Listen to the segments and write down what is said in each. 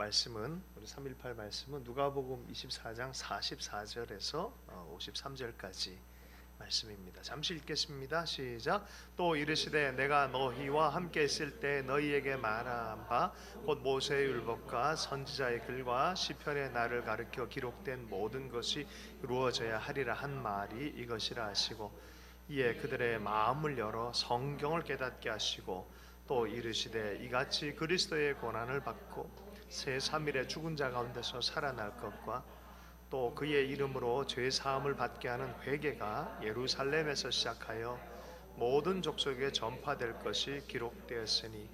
말씀은 우리 318 말씀은 누가복음 24장 44절에서 53절까지 말씀입니다. 잠시 읽겠습니다. 시작. 또 이르시되 내가 너희와 함께 있을 때 너희에게 말한 바 곧 모세의 율법과 선지자의 글과 시편의 나를 가르쳐 기록된 모든 것이 이루어져야 하리라 한 말이 이것이라 하시고 이에 그들의 마음을 열어 성경을 깨닫게 하시고 또 이르시되 이같이 그리스도의 고난을 받고 새3일에 죽은 자 가운데서 살아날 것과 또 그의 이름으로 죄 사함을 받게 하는 회개가 예루살렘에서 시작하여 모든 족속에 전파될 것이 기록되었으니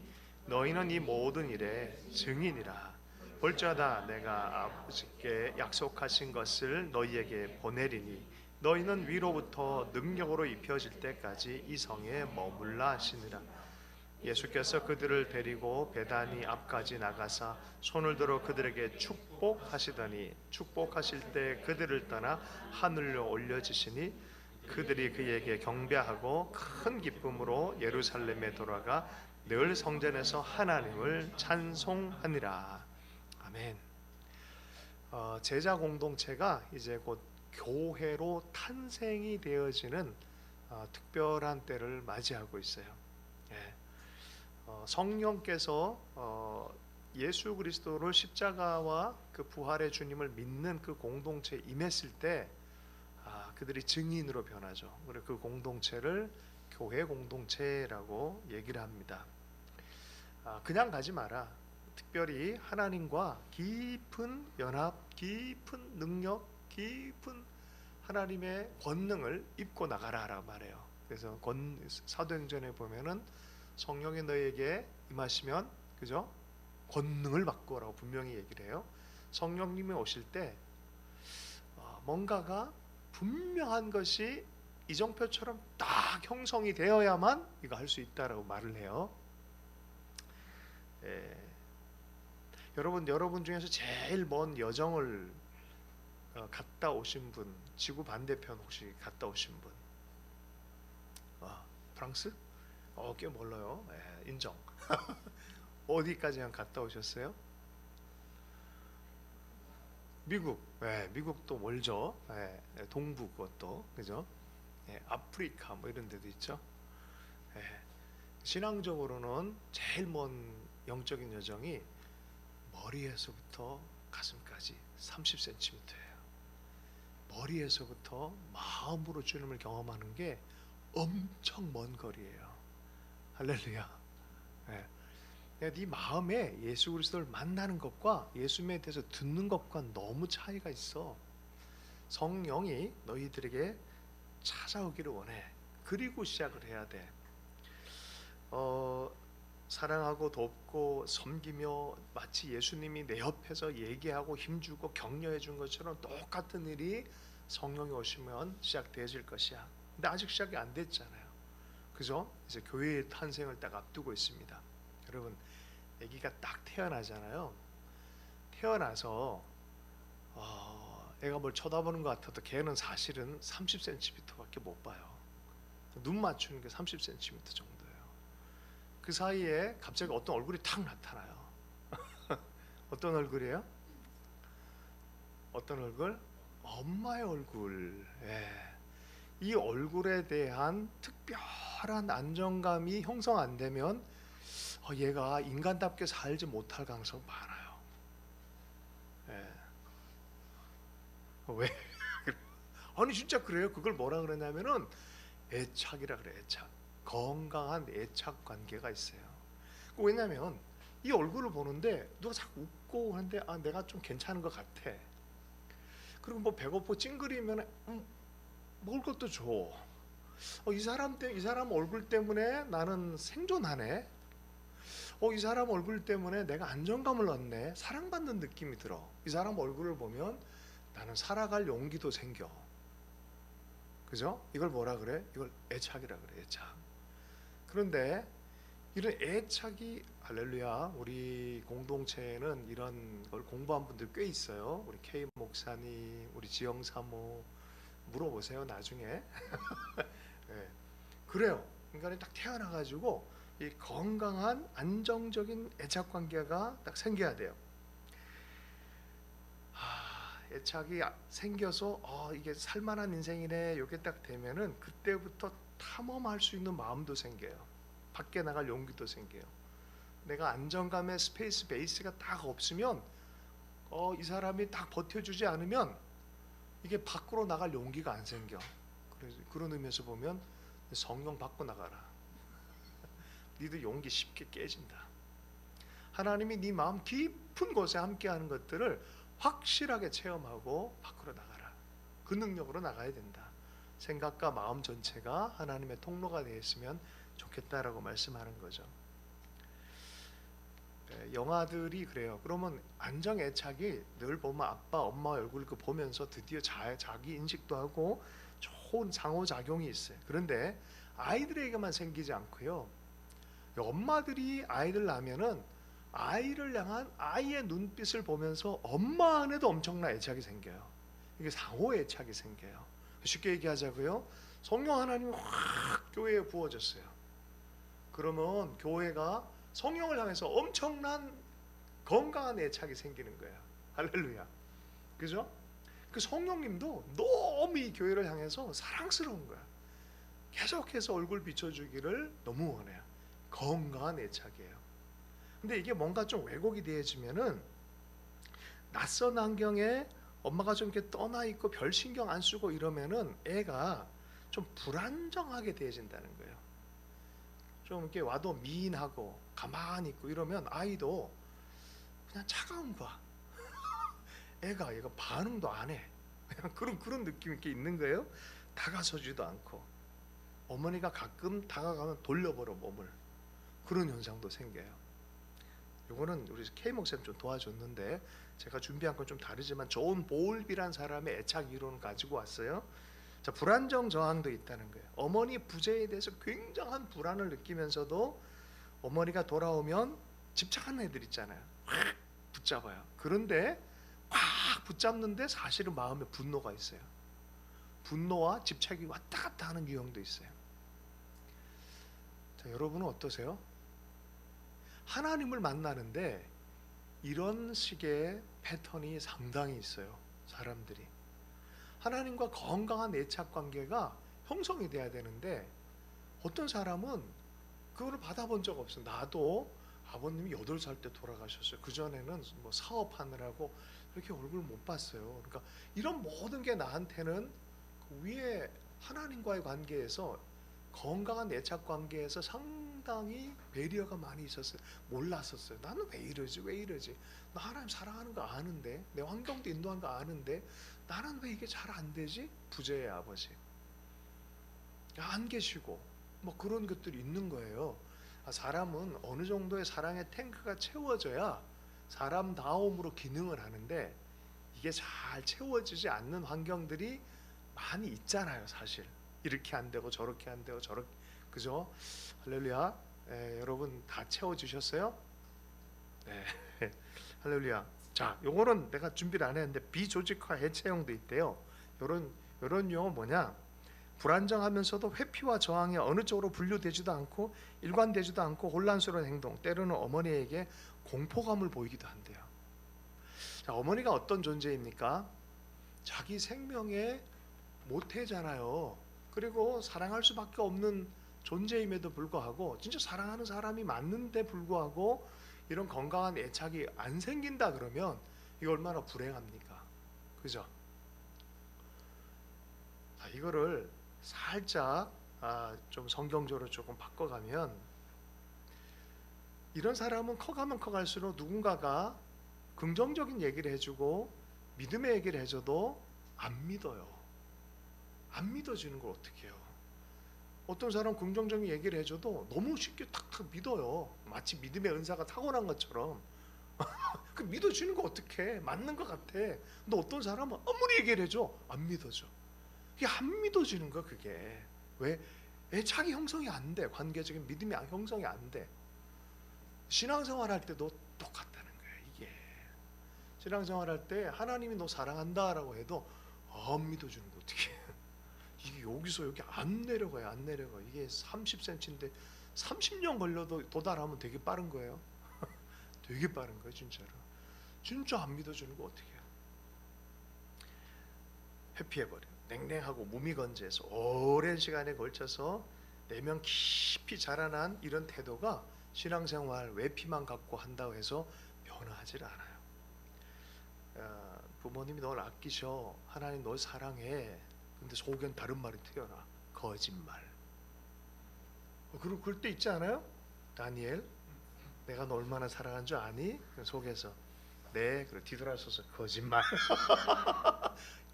너희는 이 모든 일의 증인이라. 볼지어다 내가 아버지께 약속하신 것을 너희에게 보내리니 너희는 위로부터 능력으로 입혀질 때까지 이 성에 머물라 하시니라. 예수께서 그들을 데리고 베다니 앞까지 나가사 손을 들어 그들에게 축복하시더니 축복하실 때 그들을 떠나 하늘로 올려지시니 그들이 그에게 경배하고 큰 기쁨으로 예루살렘에 돌아가 늘 성전에서 하나님을 찬송하니라. 아멘. 제자 공동체가 이제 곧 교회로 탄생이 되어지는 특별한 때를 맞이하고 있어요. 예. 성령께서 예수 그리스도를 십자가와 그 부활의 주님을 믿는 그 공동체에 임했을 때 그들이 증인으로 변하죠. 그래서 그 공동체를 교회 공동체라고 얘기를 합니다. 그냥 가지 마라. 특별히 하나님과 깊은 연합, 깊은 능력, 깊은 하나님의 권능을 입고 나가라라고 말해요. 그래서 사도행전에 보면은 성령이 너희에게 임하시면 그죠? 권능을 받고라고 분명히 얘기를 해요. 성령님이 오실 때 뭔가가 분명한 것이 이정표처럼 딱 형성이 되어야만 이거 할 수 있다라고 말을 해요. 여러분 중에서 제일 먼 여정을 갔다 오신 분, 지구 반대편 혹시 갔다 오신 분? 프랑스? 꽤 멀어요. 인정. 어디까지 갔다 오셨어요? 미국. 미국도 멀죠. 동부 그것도 그죠? 아프리카 뭐 이런 데도 있죠. 신앙적으로는 제일 먼 영적인 여정이 머리에서부터 가슴까지 30cm예요. 머리에서부터 마음으로 주님을 경험하는 게 엄청 먼 거리예요. 할렐루야. 네 마음에 예수 그리스도를 만나는 것과 예수님에 대해서 듣는 것과 너무 차이가 있어. 성령이 너희들에게 찾아오기를 원해. 그리고 시작을 해야 돼. 사랑하고 돕고 섬기며 마치 예수님이 내 옆에서 얘기하고 힘주고 격려해 준 것처럼 똑같은 일이 성령이 오시면 시작되어질 것이야. 근데 아직 시작이 안 됐잖아요. 그죠? 이제 교회의 탄생을 딱 앞두고 있습니다. 여러분, 아기가 딱 태어나잖아요. 태어나서 애가 뭘 쳐다보는 것 같아도 걔는 사실은 30cm밖에 못 봐요. 눈 맞추는 게 30cm 정도예요. 그 사이에 갑자기 어떤 얼굴이 탁 나타나요. 어떤 얼굴이에요? 어떤 얼굴? 엄마의 얼굴. 이 얼굴에 대한 특별한 안정감이 형성 안 되면 얘가 인간답게 살지 못할 가능성이 많아요. 왜? 아니 진짜 그래요. 그걸 뭐라 그러냐면은 애착이라 그래. 애착. 건강한 애착 관계가 있어요. 왜냐면 이 얼굴을 보는데 누가 자꾸 웃고 하는데 내가 좀 괜찮은 것 같아. 그리고 뭐 배고프고 찡그리면 먹을 것도 줘. 이 사람 얼굴 때문에 나는 생존하네. 이 사람 얼굴 때문에 내가 안정감을 얻네. 사랑받는 느낌이 들어. 이 사람 얼굴을 보면 나는 살아갈 용기도 생겨. 그죠? 이걸 뭐라 그래? 이걸 애착이라 그래. 애착. 그런데 이런 애착이 할렐루야. 우리 공동체에는 이런 걸 공부한 분들 꽤 있어요. 우리 K 목사님, 우리 지영 사모 물어보세요. 나중에. 그래요. 인간이 딱 태어나가지고 이 건강한 안정적인 애착 관계가 딱 생겨야 돼요. 애착이 생겨서 이게 살만한 인생이네 이게 딱 되면은 그때부터 탐험할 수 있는 마음도 생겨요. 밖에 나갈 용기도 생겨요. 내가 안정감의 스페이스 베이스가 딱 없으면 이 사람이 딱 버텨주지 않으면 이게 밖으로 나갈 용기가 안 생겨. 그래서 그런 의미에서 보면 성령 받고 나가라. 니들 용기 쉽게 깨진다. 하나님이 네 마음 깊은 곳에 함께하는 것들을 확실하게 체험하고 밖으로 나가라. 그 능력으로 나가야 된다. 생각과 마음 전체가 하나님의 통로가 되어 있으면 좋겠다라고 말씀하는 거죠. 영화들이 그래요. 그러면 안정 애착이 늘 보면 아빠, 엄마 얼굴 보면서 드디어 자기 인식도 하고 좋은 상호작용이 있어요. 그런데 아이들에게만 생기지 않고요. 엄마들이 아이들 낳으면은 아이를 향한 아이의 눈빛을 보면서 엄마 안에도 엄청난 애착이 생겨요. 이게 상호 애착이 생겨요. 쉽게 얘기하자고요. 성령 하나님이 확 교회에 부어졌어요. 그러면 교회가 성령을 향해서 엄청난 건강한 애착이 생기는 거예요. 할렐루야. 그죠? 그 성령님도 너무 이 교회를 향해서 사랑스러운 거야. 계속해서 얼굴 비춰주기를 너무 원해요. 건강한 애착이에요. 근데 이게 뭔가 좀 왜곡이 되어지면은 낯선 환경에 엄마가 좀 이렇게 떠나 있고 별 신경 안 쓰고 이러면은 애가 좀 불안정하게 되어진다는 거예요. 좀 이렇게 와도 미인하고 가만히 있고 이러면 아이도 그냥 차가운 거야. 애가 얘가 반응도 안 해. 그냥 그런 느낌이 이렇게 있는 거예요. 다가서지도 않고 어머니가 가끔 다가가면 돌려버려 몸을. 그런 현상도 생겨요. 요거는 우리 K 목사님 좀 도와줬는데 제가 준비한 건 좀 다르지만 존 보울비란 사람의 애착 이론을 가지고 왔어요. 자, 불안정 저항도 있다는 거예요. 어머니 부재에 대해서 굉장한 불안을 느끼면서도 어머니가 돌아오면 집착하는 애들 있잖아요. 확 붙잡아요. 그런데 확 붙잡는데 사실은 마음에 분노가 있어요. 분노와 집착이 왔다 갔다 하는 유형도 있어요. 자, 여러분은 어떠세요? 하나님을 만나는데 이런 식의 패턴이 상당히 있어요. 사람들이 하나님과 건강한 애착 관계가 형성이 돼야 되는데 어떤 사람은 그거를 받아본 적 없어요. 나도 아버님이 8살 때 돌아가셨어요. 그전에는 뭐 사업하느라고 그렇게 얼굴 못 봤어요. 그러니까 이런 모든 게 나한테는 그 위에 하나님과의 관계에서 건강한 애착 관계에서 상당히 배리어가 많이 있었어요. 몰랐었어요. 나는 왜 이러지? 왜 이러지? 나 하나님 사랑하는 거 아는데, 내 환경도 인도한 거 아는데 나는 왜 이게 잘 안 되지? 부재의 아버지 안 계시고 뭐 그런 것들이 있는 거예요. 사람은 어느 정도의 사랑의 탱크가 채워져야 사람다움으로 기능을 하는데 이게 잘 채워지지 않는 환경들이 많이 있잖아요. 사실 이렇게 안 되고 저렇게 안 되고 저렇게, 그죠? 할렐루야. 여러분 다 채워주셨어요? 네. 할렐루야. 자, 요거는 내가 준비를 안 했는데 비조직화 해체형도 있대요. 요런 용어 뭐냐? 불안정하면서도 회피와 저항에 어느 쪽으로 분류되지도 않고 일관되지도 않고 혼란스러운 행동, 때로는 어머니에게 공포감을 보이기도 한대요. 자, 어머니가 어떤 존재입니까? 자기 생명의 모태잖아요. 그리고 사랑할 수밖에 없는 존재임에도 불구하고 진짜 사랑하는 사람이 맞는데 불구하고 이런 건강한 애착이 안 생긴다 그러면 이거 얼마나 불행합니까? 그죠? 자, 이거를 살짝 좀 성경적으로 조금 바꿔가면 이런 사람은 커가면 커갈수록 누군가가 긍정적인 얘기를 해주고 믿음의 얘기를 해줘도 안 믿어요. 안 믿어지는 걸 어떻게 해요? 어떤 사람 긍정적인 얘기를 해줘도 너무 쉽게 탁탁 믿어요. 마치 믿음의 은사가 타고난 것처럼. 그 믿어지는 거 어떻게 맞는 것 같아. 근데 어떤 사람은 아무리 얘기를 해줘 안 믿어져. 이게 안 믿어지는 거야. 그게 왜? 애착이 형성이 안 돼. 관계적인 믿음이 형성이 안 돼. 신앙생활 할 때도 똑같다는 거야. 이게 신앙생활 할 때 하나님이 너 사랑한다라고 해도 안 믿어주는 거 어떻게 해. 이게 여기서 여기 안 내려가요. 안 내려가. 이게 30cm인데 30년 걸려도 도달하면 되게 빠른 거예요. 되게 빠른 거예요. 진짜로. 진짜 안 믿어주는 거 어떻게 해요. 회피해버려. 냉랭하고 무미건재해서 오랜 시간에 걸쳐서 내면 깊이 자라난 이런 태도가 신앙생활 외피만 갖고 한다고 해서 변화하질 않아요. 부모님이 널 아끼셔, 하나님 널 사랑해, 근데 속엔 다른 말이 튀어나. 거짓말. 그리고 그럴 때 있지 않아요? 다니엘, 내가 너 얼마나 사랑한 줄 아니? 속에서 네, 그래 뒤돌아서서 거짓말.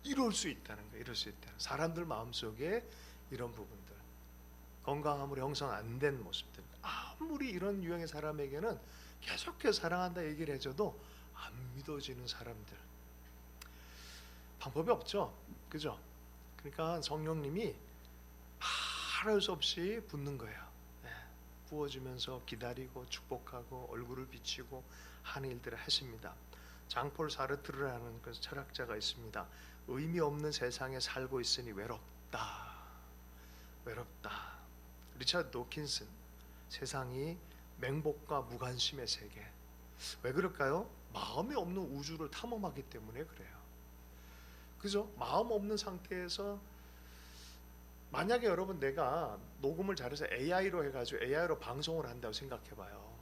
이럴 수 있다는 거예요. 이럴 수 있다는. 사람들 마음속에 이런 부분들, 건강함으로 형성 안 된 모습들, 아무리 이런 유형의 사람에게는 계속해서 사랑한다 얘기를 해줘도 안 믿어지는 사람들, 방법이 없죠. 그죠? 그러니까 성령님이 말할 수 없이 붓는 거예요. 부어주면서 기다리고 축복하고 얼굴을 비치고 하는 일들을 하십니다. 장폴 사르트르라는 그 철학자가 있습니다. 의미 없는 세상에 살고 있으니 외롭다. 외롭다. 리차드 도킨슨, 세상이 맹목과 무관심의 세계. 왜 그럴까요? 마음이 없는 우주를 탐험하기 때문에 그래요. 그죠? 마음 없는 상태에서 만약에 여러분 내가 녹음을 잘해서 AI로 해가지고 AI로 방송을 한다고 생각해봐요.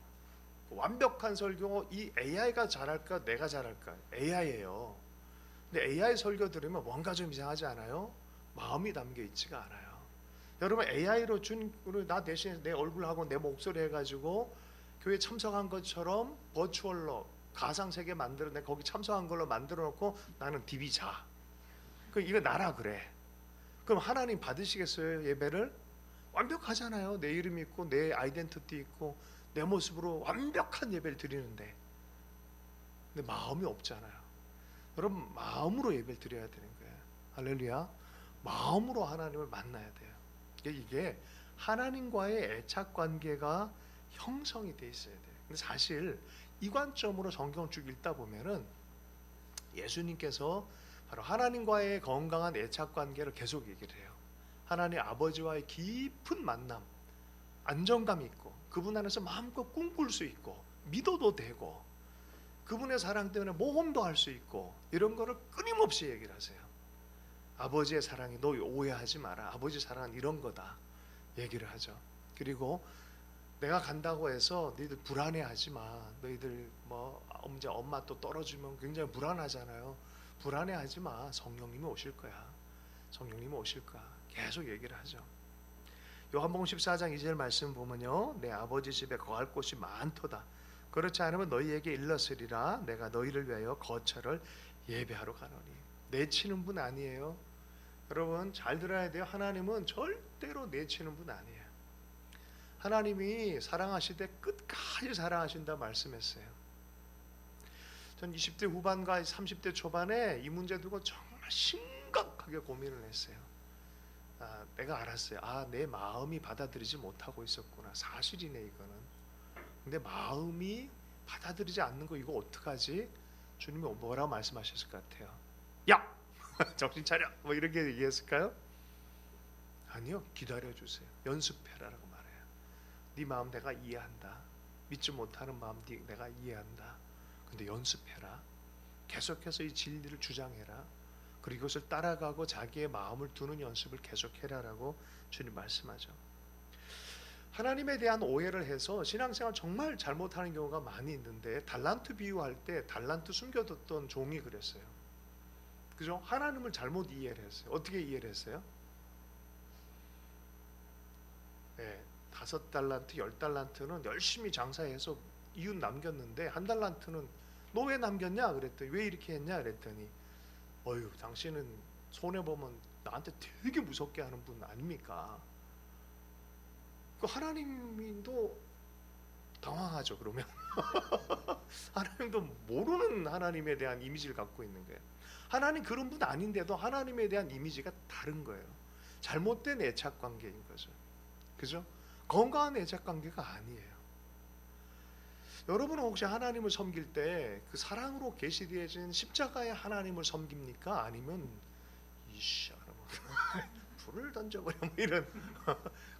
완벽한 설교, 이 AI가 잘할까 내가 잘할까? AI예요. 근데 AI 설교 들으면 뭔가 좀 이상하지 않아요? 마음이 담겨 있지가 않아요. 여러분 AI로 준 나 대신 내 얼굴하고 내 목소리 해가지고 교회 참석한 것처럼 버추얼로 가상세계 만들어 내 거기 참석한 걸로 만들어 놓고 나는 디비 자. 그 이거 나라 그래. 그럼 하나님 받으시겠어요? 예배를? 완벽하잖아요. 내 이름 있고 내 아이덴티티 있고 내 모습으로 완벽한 예배를 드리는데, 근데 마음이 없잖아요. 여러분 마음으로 예배를 드려야 되는 거예요. 할렐루야. 마음으로 하나님을 만나야 돼요. 이게 하나님과의 애착 관계가 형성이 돼 있어야 돼요. 근데 사실 이 관점으로 성경 쭉 읽다 보면은 예수님께서 바로 하나님과의 건강한 애착 관계를 계속 얘기를 해요. 하나님 아버지와의 깊은 만남, 안정감 있고 그분 안에서 마음껏 꿈꿀 수 있고 믿어도 되고 그분의 사랑 때문에 모험도 할 수 있고 이런 거를 끊임없이 얘기를 하세요. 아버지의 사랑이 너 오해하지 마라. 아버지 사랑은 이런 거다 얘기를 하죠. 그리고 내가 간다고 해서 너희들 불안해하지 마. 너희들 뭐 이제 엄마 또 떨어지면 굉장히 불안하잖아요. 불안해하지 마. 성령님이 오실 거야. 성령님이 오실 거야. 계속 얘기를 하죠. 요한복음 14장 2절 말씀 보면요, 내 아버지 집에 거할 곳이 많도다. 그렇지 않으면 너희에게 일렀으리라. 내가 너희를 위하여 거처를 예배하러 가노니. 내치는 분 아니에요. 여러분 잘 들어야 돼요. 하나님은 절대로 내치는 분 아니에요. 하나님이 사랑하시되 끝까지 사랑하신다 말씀했어요. 전 20대 후반과 30대 초반에 이 문제 두고 정말 심각하게 고민을 했어요. 내가 알았어요. 내 마음이 받아들이지 못하고 있었구나. 사실이네 이거는. 근데 마음이 받아들이지 않는 거 이거 어떡하지? 주님이 뭐라고 말씀하셨을 것 같아요? 야! 정신 차려! 뭐 이렇게 얘기했을까요? 아니요. 기다려주세요. 연습해라라고 말해요. 네 마음 내가 이해한다. 믿지 못하는 마음 내가 이해한다. 근데 연습해라. 계속해서 이 진리를 주장해라. 그리고 이것을 따라가고 자기의 마음을 두는 연습을 계속해라라고 주님 말씀하죠. 하나님에 대한 오해를 해서 신앙생활 정말 잘못하는 경우가 많이 있는데, 달란트 비유할 때 달란트 숨겨뒀던 종이 그랬어요. 그죠? 하나님을 잘못 이해를 했어요. 어떻게 이해를 했어요? 네, 5달란트, 10달란트는 열심히 장사해서 이웃 남겼는데, 1달란트는 너 왜 남겼냐? 그랬더니 왜 이렇게 했냐? 그랬더니 어휴, 당신은 손해보면 나한테 되게 무섭게 하는 분 아닙니까? 그 하나님도 당황하죠. 그러면 하나님도 모르는 하나님에 대한 이미지를 갖고 있는 거예요. 하나님 그런 분 아닌데도 하나님에 대한 이미지가 다른 거예요. 잘못된 애착 관계인 거죠. 그죠? 건강한 애착 관계가 아니에요. 여러분은 혹시 하나님을 섬길 때 그 사랑으로 계시되어진 십자가의 하나님을 섬깁니까? 아니면 이씨 불을 던져버려 뭐 이런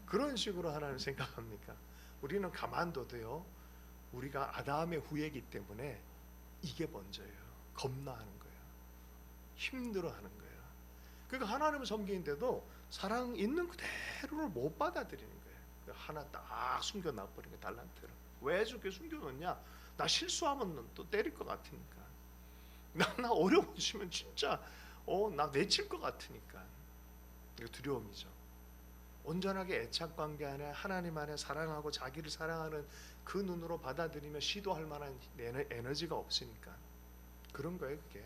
그런 식으로 하나님 생각합니까? 우리는 가만둬도요, 우리가 아담의 후예이기 때문에 이게 먼저예요. 겁나하는 거예요. 힘들어하는 거예요. 그러니까 하나님을 섬기는데도 사랑 있는 그대로를 못 받아들이는 거예요. 하나 딱 숨겨놔 버린 거예요. 달란트를. 왜 저렇게 숨겨놓냐? 나 실수하면 또 때릴 것 같으니까. 나 어려워지면 진짜 나 내칠 것 같으니까. 이거 두려움이죠. 온전하게 애착관계 안에 하나님 안에 사랑하고 자기를 사랑하는 그 눈으로 받아들이며 시도할 만한 에너지가 없으니까 그런 거예요. 그게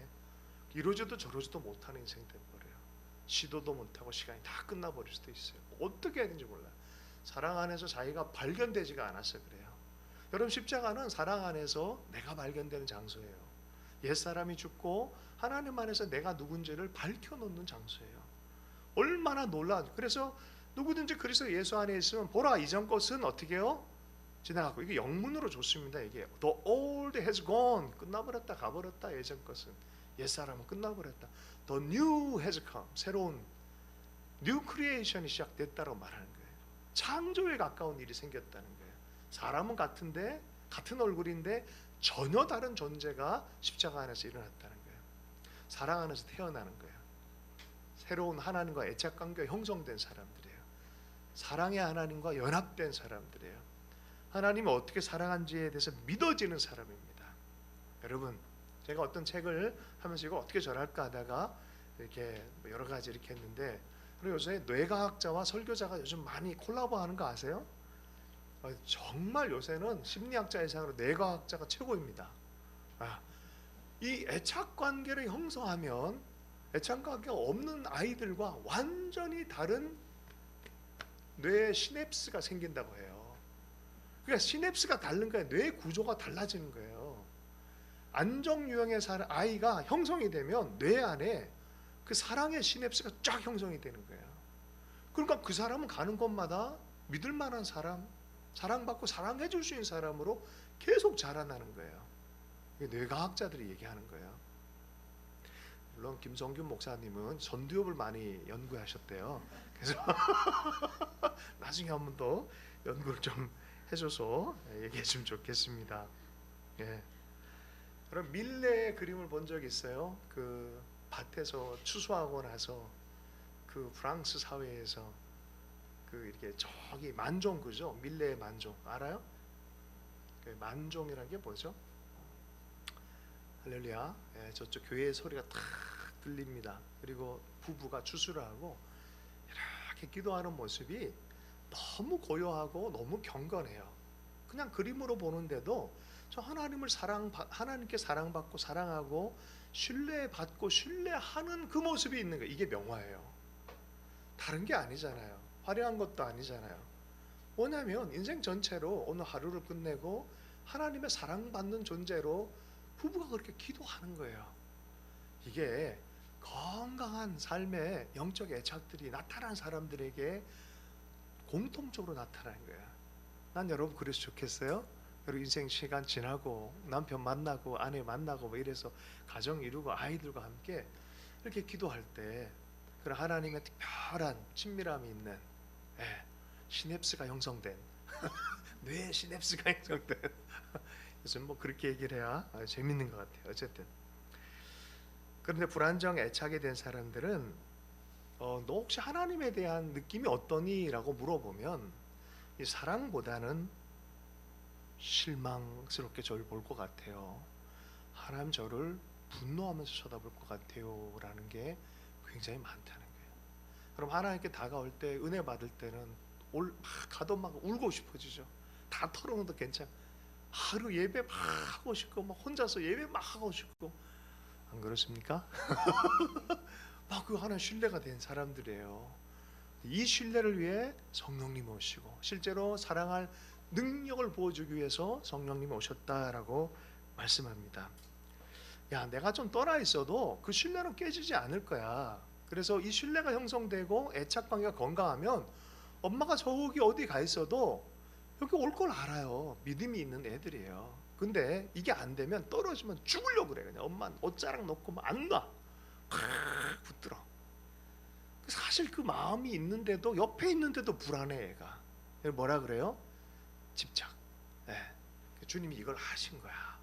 이러지도 저러지도 못하는 인생이 돼버려요. 시도도 못하고 시간이 다 끝나버릴 수도 있어요. 어떻게 해야 되는지 몰라요. 사랑 안에서 자기가 발견되지가 않아서 그래요. 여러분, 십자가는 사랑 안에서 내가 발견되는 장소예요. 옛사람이 죽고 하나님 안에서 내가 누군지를 밝혀놓는 장소예요. 얼마나 놀라. 그래서 누구든지 그리스도 예수 안에 있으면 보라, 이전 것은 어떻게 해요? 지나가고. 이게 영문으로 좋습니다. 이게 The old has gone, 끝나버렸다, 가버렸다. 예전 것은, 옛사람은 끝나버렸다. The new has come, 새로운 new creation이 시작됐다고 말하는 거예요. 창조에 가까운 일이 생겼다는 거예요. 사람은 같은데, 같은 얼굴인데 전혀 다른 존재가 십자가 안에서 일어났다는 거예요. 사랑 안에서 태어나는 거예요. 새로운 하나님과 애착관계가 형성된 사람들이에요. 사랑의 하나님과 연합된 사람들이에요. 하나님이 어떻게 사랑한지에 대해서 믿어지는 사람입니다. 여러분, 제가 어떤 책을 하면서 이거 어떻게 전할까 하다가 이렇게 여러 가지 이렇게 했는데, 그리고 요새 뇌과학자와 설교자가 요즘 많이 콜라보하는 거 아세요? 정말 요새는 심리학자 이상으로 뇌과학자가 최고입니다. 이 애착관계를 형성하면 애착관계가 없는 아이들과 완전히 다른 뇌 시냅스가 생긴다고 해요. 그러니까 시냅스가 다른 거예요. 뇌 구조가 달라지는 거예요. 안정 유형의 아이가 형성이 되면 뇌 안에 그 사랑의 시냅스가 쫙 형성이 되는 거예요. 그러니까 그 사람은 가는 곳마다 믿을 만한 사람, 사랑받고 사랑해 줄 수 있는 사람으로 계속 자라나는 거예요. 이게 뇌과학자들이 얘기하는 거예요. 물론 김성균 목사님은 전두엽을 많이 연구하셨대요. 그래서 나중에 한 번 더 연구를 좀 해줘서 얘기해주면 좋겠습니다. 예. 그럼 밀레의 그림을 본 적 있어요? 그 밭에서 추수하고 나서 그 프랑스 사회에서 그 이렇게 저기 만종, 그죠? 밀레의 만종 알아요? 그 만종이라는 게 뭐죠? 할렐루야. 예, 저쪽 교회의 소리가 탁 들립니다. 그리고 부부가 추수를 하고 이렇게 기도하는 모습이 너무 고요하고 너무 경건해요. 그냥 그림으로 보는데도 저 하나님께 사랑받고 사랑하고 신뢰받고 신뢰하는 그 모습이 있는 거예요. 이게 명화예요. 다른 게 아니잖아요. 화려한 것도 아니잖아요. 뭐냐면 인생 전체로 오늘 하루를 끝내고 하나님의 사랑받는 존재로 부부가 그렇게 기도하는 거예요. 이게 건강한 삶의 영적 애착들이 나타난 사람들에게 공통적으로 나타나는 거예요. 난 여러분 그래서 좋겠어요. 여러분 인생 시간 지나고 남편 만나고 아내 만나고 뭐 이래서 가정 이루고 아이들과 함께 이렇게 기도할 때 그런 하나님의 특별한 친밀함이 있는 시냅스가 형성된 뇌 시냅스가 형성된 요즘 뭐 그렇게 얘기를 해야 재밌는 것 같아요. 어쨌든 그런데 불안정 애착이 된 사람들은 너 혹시 하나님에 대한 느낌이 어떠니? 라고 물어보면 이 사랑보다는 실망스럽게 저를 볼 것 같아요. 하나님 저를 분노하면서 쳐다볼 것 같아요 라는 게 굉장히 많다는 거예요. 그럼 하나님께 다가올 때 은혜 받을 때는 가도 막 울고 싶어지죠. 다 털어놓어도 괜찮아. 하루 예배 막 하고 싶고 막 혼자서 예배 막 하고 싶고 안 그렇습니까? 막 그 하나 신뢰가 된 사람들이에요. 이 신뢰를 위해 성령님 오시고 실제로 사랑할 능력을 보여주기 위해서 성령님이 오셨다라고 말씀합니다. 야, 내가 좀 떠나 있어도 그 신뢰는 깨지지 않을 거야. 그래서 이 신뢰가 형성되고 애착관계가 건강하면 엄마가 저기 어디 가 있어도 여기 올 걸 알아요. 믿음이 있는 애들이에요. 근데 이게 안 되면 떨어지면 죽으려고 그래. 그냥 엄마는 옷자락 놓고 안 놔. 붙들어. 사실 그 마음이 있는데도 옆에 있는데도 불안해 애가. 뭐라 그래요? 집착. 주님이 이걸 하신 거야.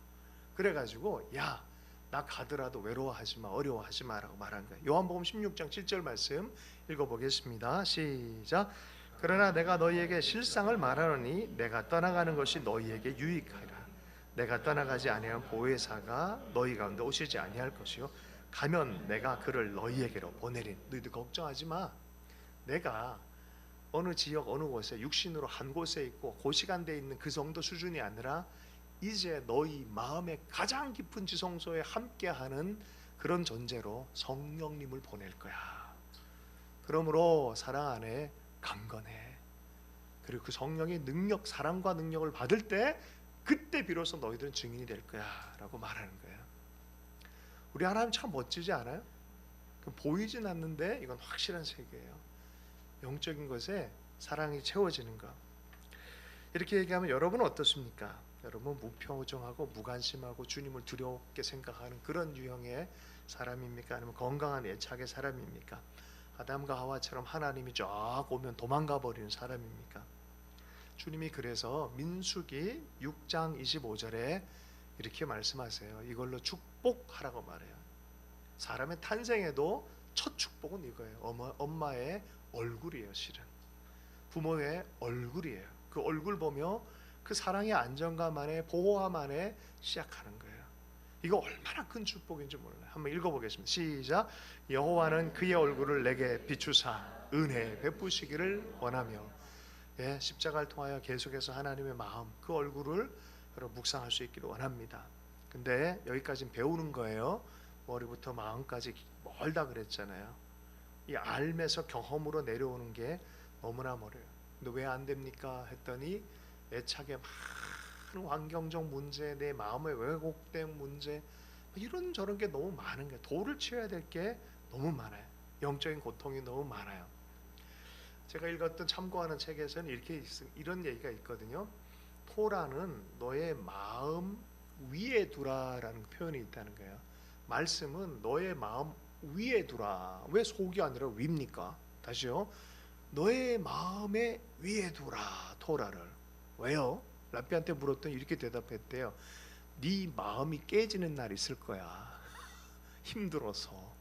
그래가지고 야 나 가더라도 외로워하지 마, 어려워하지 마라고 말한 거예요. 요한복음 16장 7절 말씀 읽어보겠습니다. 시작. 그러나 내가 너희에게 실상을 말하노니 내가 떠나가는 것이 너희에게 유익하리라. 내가 떠나가지 아니하면 보혜사가 너희 가운데 오시지 아니할 것이요 가면 내가 그를 너희에게로 보내린. 너희들 걱정하지 마. 내가 어느 지역 어느 곳에 육신으로 한 곳에 있고 고시간대에 있는 그 정도 수준이 아니라 이제 너희 마음의 가장 깊은 지성소에 함께하는 그런 존재로 성령님을 보낼 거야. 그러므로 사랑 안에 강건해. 그리고 그 성령의 능력, 사랑과 능력을 받을 때 그때 비로소 너희들은 증인이 될 거야 라고 말하는 거예요. 우리 하나님 참 멋지지 않아요? 보이진 않는데 이건 확실한 세계예요. 영적인 것에 사랑이 채워지는 것. 이렇게 얘기하면 여러분은 어떻습니까? 여러분 무표정하고 무관심하고 주님을 두렵게 생각하는 그런 유형의 사람입니까? 아니면 건강한 애착의 사람입니까? 아담과 하와처럼 하나님이 쫙 오면 도망가 버리는 사람입니까? 주님이 그래서 민수기 6장 25절에 이렇게 말씀하세요. 이걸로 축복하라고 말해요. 사람의 탄생에도 첫 축복은 이거예요. 엄마의 얼굴이에요. 실은 부모의 얼굴이에요. 그 얼굴 보며 그 사랑의 안정감 안에 보호함 안에 시작하는 거예요. 이거 얼마나 큰 축복인지 몰라요. 한번 읽어보겠습니다. 시작. 여호와는 그의 얼굴을 내게 비추사 은혜 베푸시기를 원하며. 예, 십자가를 통하여 계속해서 하나님의 마음, 그 얼굴을 여러분 묵상할 수 있기를 원합니다. 근데 여기까지는 배우는 거예요. 머리부터 마음까지 멀다 그랬잖아요. 이 알면서 경험으로 내려오는 게 너무나 멀어요. 근데 왜 안 됩니까? 했더니 애착의 많은 환경적 문제, 내 마음의 왜곡된 문제, 이런저런 게 너무 많은 거예요. 도를 치워야 될 게 너무 많아요. 영적인 고통이 너무 많아요. 제가 읽었던 참고하는 책에서는 이런 얘기가 있거든요. 토라는 너의 마음 위에 두라라는 표현이 있다는 거예요. 말씀은 너의 마음 위에 두라. 왜 속이 아니라 위입니까? 다시요. 너의 마음의 위에 두라 토라를. 왜요? 랍비한테 물었더니 이렇게 대답했대요. 네 마음이 깨지는 날이 있을 거야. 힘들어서.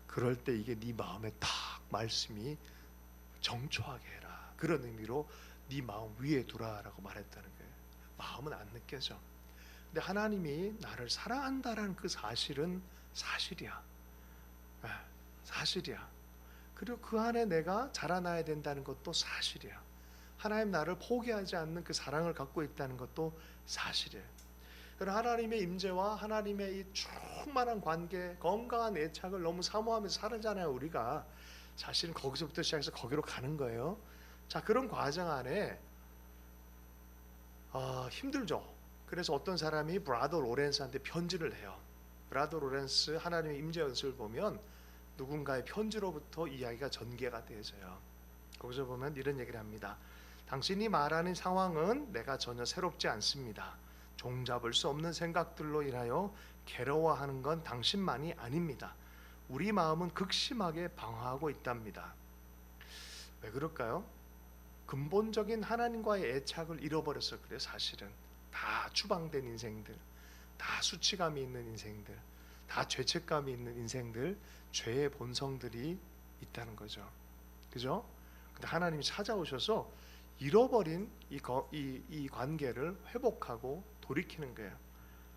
그럴 때 이게 네 마음에 딱 말씀이 정초하게 해라. 그런 의미로 네 마음 위에 두라라고 말했다는 거예요. 마음은 안 느껴져. 근데 하나님이 나를 사랑한다라는 그 사실은 사실이야. 사실이야. 그리고 그 안에 내가 자라나야 된다는 것도 사실이야. 하나님 나를 포기하지 않는 그 사랑을 갖고 있다는 것도 사실이에요. 하나님의 임재와 하나님의 이 충만한 관계, 건강한 애착을 너무 사모하면서 살잖아요. 우리가 사실은 거기서부터 시작해서 거기로 가는 거예요. 자, 그런 과정 안에 힘들죠. 그래서 어떤 사람이 브라더 로렌스한테 편지를 해요. 브라더 로렌스 하나님의 임재 연습을 보면 누군가의 편지로부터 이야기가 전개가 되어져요. 거기서 보면 이런 얘기를 합니다. 당신이 말하는 상황은 내가 전혀 새롭지 않습니다. 종잡을 수 없는 생각들로 인하여 괴로워하는 건 당신만이 아닙니다. 우리 마음은 극심하게 방황하고 있답니다. 왜 그럴까요? 근본적인 하나님과의 애착을 잃어버려서 그래요. 사실은 다 추방된 인생들, 다 수치감이 있는 인생들, 다 죄책감이 있는 인생들, 죄의 본성들이 있다는 거죠. 그죠? 근데 하나님이 찾아오셔서 잃어버린 이 관계를 회복하고 돌이키는 거예요.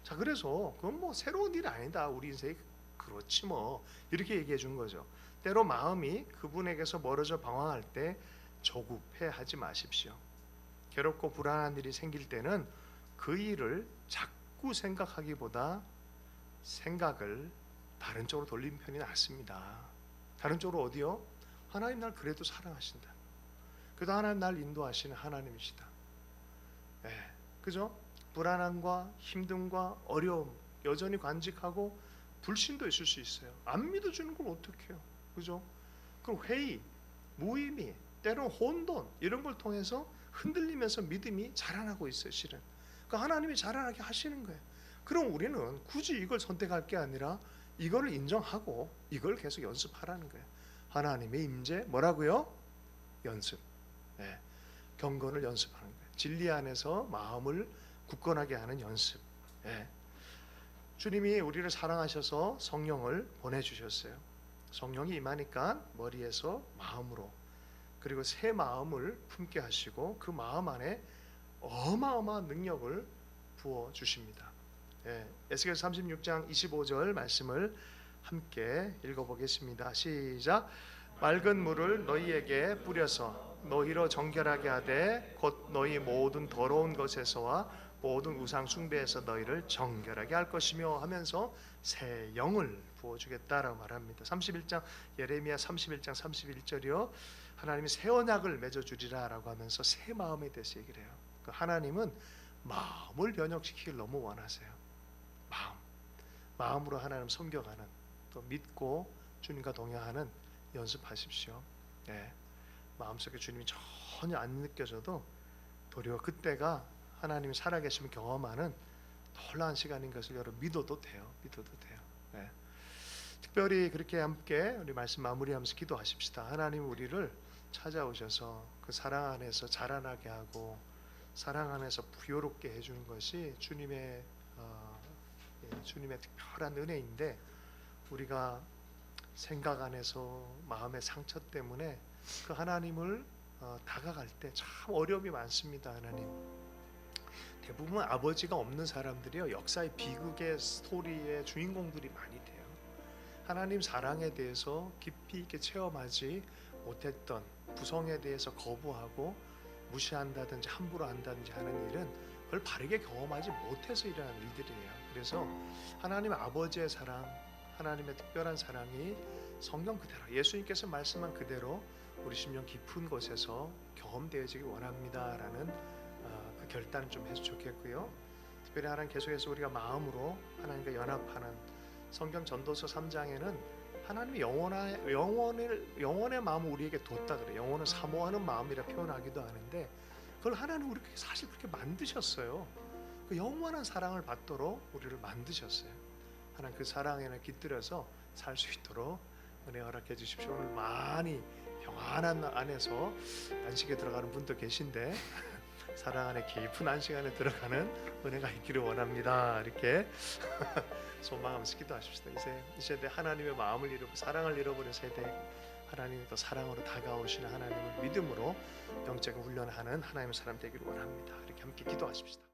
자, 그래서 그건 뭐 새로운 일 아니다. 우리 인생이 그렇지 뭐. 이렇게 얘기해 준 거죠. 때로 마음이 그분에게서 멀어져 방황할 때 조급해하지 마십시오. 괴롭고 불안한 일이 생길 때는 그 일을 자꾸 생각하기보다 생각을 다른 쪽으로 돌리는 편이 낫습니다. 다른 쪽으로 어디요? 하나님 날 그래도 사랑하신다. 그래도 하나님 날 인도하시는 하나님이시다. 네, 그죠? 불안함과 힘듦과 어려움 여전히 간직하고 불신도 있을 수 있어요. 안 믿어주는 걸 어떡해요? 그죠? 그럼 회의, 무의미, 때로는 혼돈 이런 걸 통해서 흔들리면서 믿음이 자라나고 있어요. 실은 그러니까 하나님이 자라나게 하시는 거예요. 그럼 우리는 굳이 이걸 선택할 게 아니라 이거를 인정하고 이걸 계속 연습하라는 거예요. 하나님의 임재 뭐라고요? 연습. 네, 경건을 연습하는 거예요. 진리 안에서 마음을 굳건하게 하는 연습. 네. 주님이 우리를 사랑하셔서 성령을 보내주셨어요. 성령이 임하니까 머리에서 마음으로, 그리고 새 마음을 품게 하시고 그 마음 안에 어마어마한 능력을 부어 주십니다. 에스겔 36장 25절 말씀을 함께 읽어보겠습니다. 시작. 맑은 물을 너희에게 뿌려서 너희로 정결하게 하되 곧 너희 모든 더러운 것에서와 모든 우상 숭배에서 너희를 정결하게 할 것이며 하면서 새 영을 부어주겠다라고 말합니다. 31장 예레미야 31장 31절이요. 하나님이 새 언약을 맺어주리라 라고 하면서 새 마음에 대해서 얘기를 해요. 하나님은 마음을 변혁시키길 너무 원하세요. 마음으로 하나님 섬겨가는, 또 믿고 주님과 동행하는 연습하십시오. 마음속에 주님이 전혀 안 느껴져도 도리어 그때가 하나님이 살아계심을 경험하는 놀라운 시간인 것을 여러분 믿어도 돼요. 특별히 그렇게 함께 우리 말씀 마무리하면서 기도하십시다. 하나님 우리를 찾아오셔서 그 사랑 안에서 자라나게 하고 사랑 안에서 부요롭게 해주는 것이 주님의 특별한 은혜인데, 우리가 생각 안에서 마음의 상처 때문에 그 하나님을 다가갈 때 참 어려움이 많습니다. 하나님, 대부분 아버지가 없는 사람들이요, 역사의 비극의 스토리의 주인공들이 많이 돼요. 하나님 사랑에 대해서 깊이 있게 체험하지 못했던, 구성에 대해서 거부하고 무시한다든지 함부로 한다든지 하는 일은 그걸 바르게 경험하지 못해서 일어나는 일들이에요. 그래서 하나님 아버지의 사랑, 하나님의 특별한 사랑이 성경 그대로, 예수님께서 말씀한 그대로 우리 심령 깊은 곳에서 경험되어지기 원합니다라는 그 결단을 좀 해서 좋겠고요. 특별히 하나님 계속해서 우리가 마음으로 하나님과 연합하는, 성경 전도서 3장에는 하나님이 영원의 마음을 우리에게 뒀다 그래요. 영혼을 사모하는 마음이라 표현하기도 하는데, 그걸 하나님 우리 사실 그렇게 만드셨어요. 그 영원한 사랑을 받도록 우리를 만드셨어요. 하나님 그 사랑에는 깃들여서 살 수 있도록 은혜 허락해 주십시오. 오늘 많이 평안한 안에서 안식에 들어가는 분도 계신데 사랑 안에 깊은 안식 안에 들어가는 은혜가 있기를 원합니다. 이렇게 소망하면서 기도하십시다. 이 세대 하나님의 마음을 잃고 사랑을 잃어버린 세대, 하나님이 또 사랑으로 다가오시는 하나님을 믿음으로 영적인 훈련하는 하나님의 사람 되기를 원합니다. 이렇게 함께 기도하십시다.